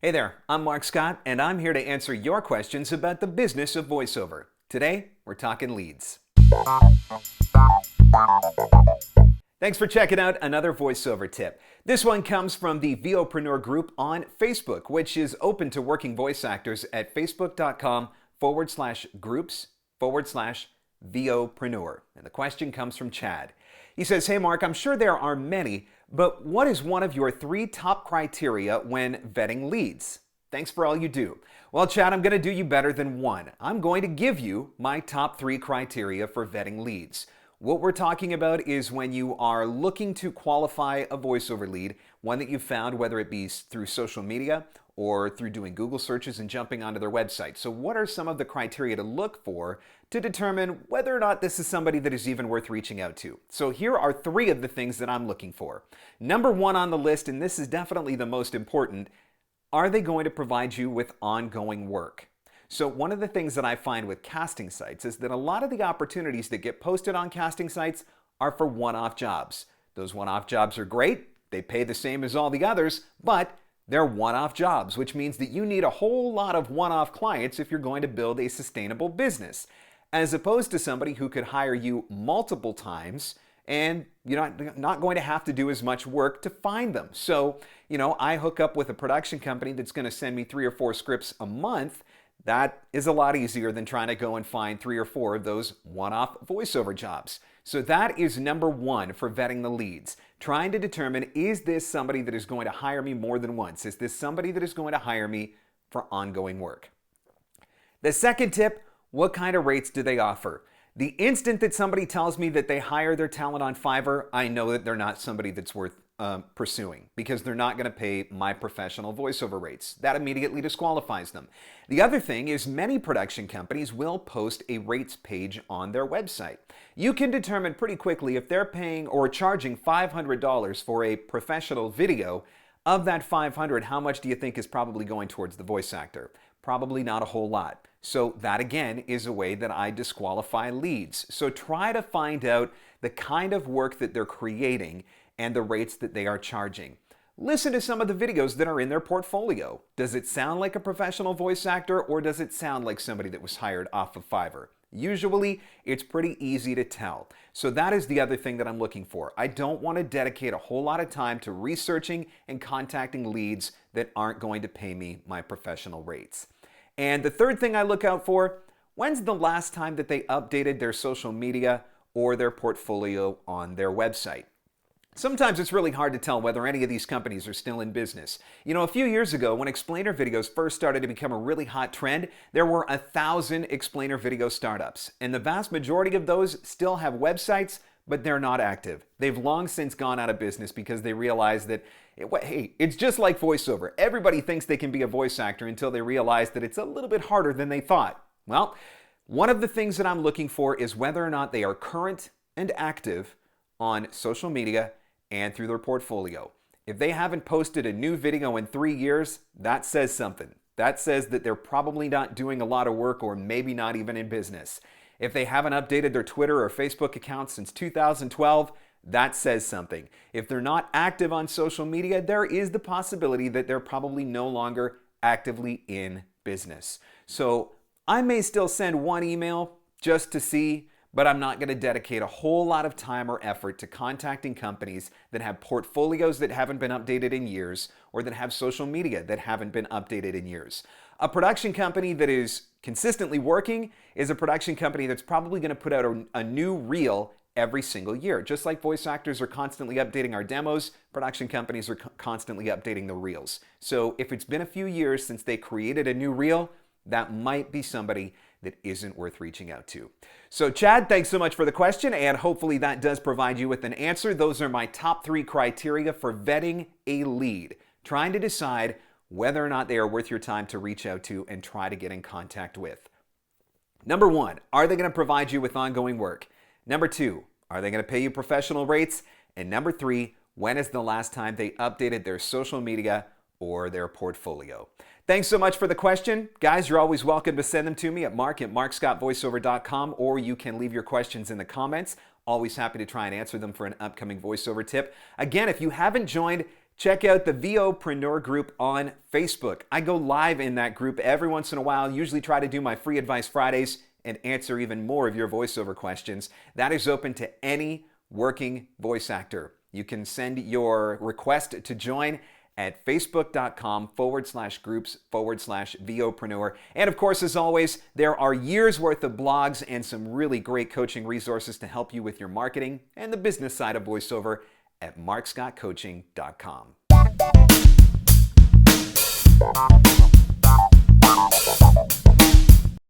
Hey there, I'm Mark Scott, and I'm here to answer your questions about the business of voiceover. Today, we're talking leads. Thanks for checking out another voiceover tip. This one comes from the VOpreneur group on Facebook, which is open to working voice actors at facebook.com/groups/VOpreneur. And the question comes from Chad. He says, "Hey Mark, I'm sure there are many, but what is one of your 3 top criteria when vetting leads? Thanks for all you do." Well, Chad, I'm going to do you better than one. I'm going to give you my top 3 criteria for vetting leads. What we're talking about is when you are looking to qualify a voiceover lead, one that you've found, whether it be through social media or through doing Google searches and jumping onto their website. So what are some of the criteria to look for to determine whether or not this is somebody that is even worth reaching out to? So here are 3 of the things that I'm looking for. Number 1 on the list, and this is definitely the most important, are they going to provide you with ongoing work? So one of the things that I find with casting sites is that a lot of the opportunities that get posted on casting sites are for one-off jobs. Those one-off jobs are great. They pay the same as all the others, but they're one-off jobs, which means that you need a whole lot of one-off clients if you're going to build a sustainable business, as opposed to somebody who could hire you multiple times and you're not going to have to do as much work to find them. So, I hook up with a production company that's going to send me 3 or 4 scripts a month. That is a lot easier than trying to go and find 3 or 4 of those one-off voiceover jobs. So that is number 1 for vetting the leads. Trying to determine, is this somebody that is going to hire me more than once? Is this somebody that is going to hire me for ongoing work? The second tip, what kind of rates do they offer? The instant that somebody tells me that they hire their talent on Fiverr, I know that they're not somebody that's worth pursuing, because they're not going to pay my professional voiceover rates. That immediately disqualifies them. The other thing is many production companies will post a rates page on their website. You can determine pretty quickly if they're paying or charging $500 for a professional video. Of that $500, how much do you think is probably going towards the voice actor? Probably not a whole lot. So that again is a way that I disqualify leads. So try to find out the kind of work that they're creating and the rates that they are charging. Listen to some of the videos that are in their portfolio. Does it sound like a professional voice actor, or does it sound like somebody that was hired off of Fiverr? Usually, it's pretty easy to tell. So that is the other thing that I'm looking for. I don't want to dedicate a whole lot of time to researching and contacting leads that aren't going to pay me my professional rates. And the third thing I look out for, when's the last time that they updated their social media or their portfolio on their website? Sometimes it's really hard to tell whether any of these companies are still in business. A few years ago, when explainer videos first started to become a really hot trend, there were 1,000 explainer video startups. And the vast majority of those still have websites, but they're not active. They've long since gone out of business because they realized that, hey, it's just like voiceover. Everybody thinks they can be a voice actor until they realize that it's a little bit harder than they thought. Well, one of the things that I'm looking for is whether or not they are current and active on social media and through their portfolio. If they haven't posted a new video in 3 years, that says something. That says that they're probably not doing a lot of work, or maybe not even in business. If they haven't updated their Twitter or Facebook accounts since 2012, that says something. If they're not active on social media, there is the possibility that they're probably no longer actively in business. So I may still send one email just to see, but I'm not going to dedicate a whole lot of time or effort to contacting companies that have portfolios that haven't been updated in years, or that have social media that haven't been updated in years. A production company that is consistently working is a production company that's probably going to put out a new reel every single year. Just like voice actors are constantly updating our demos, production companies are constantly updating the reels. So if it's been a few years since they created a new reel, that might be somebody that isn't worth reaching out to. So Chad, thanks so much for the question, and hopefully that does provide you with an answer. Those are my top 3 criteria for vetting a lead, trying to decide whether or not they are worth your time to reach out to and try to get in contact with. Number 1, are they going to provide you with ongoing work? Number 2, are they going to pay you professional rates? And number 3, when is the last time they updated their social media or their portfolio? Thanks so much for the question. Guys, you're always welcome to send them to me at mark@markscottvoiceover.com, or you can leave your questions in the comments. Always happy to try and answer them for an upcoming voiceover tip. Again, if you haven't joined, Check out the VOpreneur group on Facebook. I go live in that group every once in a while, usually try to do my free advice Fridays and answer even more of your voiceover questions. That is open to any working voice actor. You can send your request to join at facebook.com/groups/VOpreneur. And of course, as always, there are years worth of blogs and some really great coaching resources to help you with your marketing and the business side of voiceover at marcscottcoaching.com.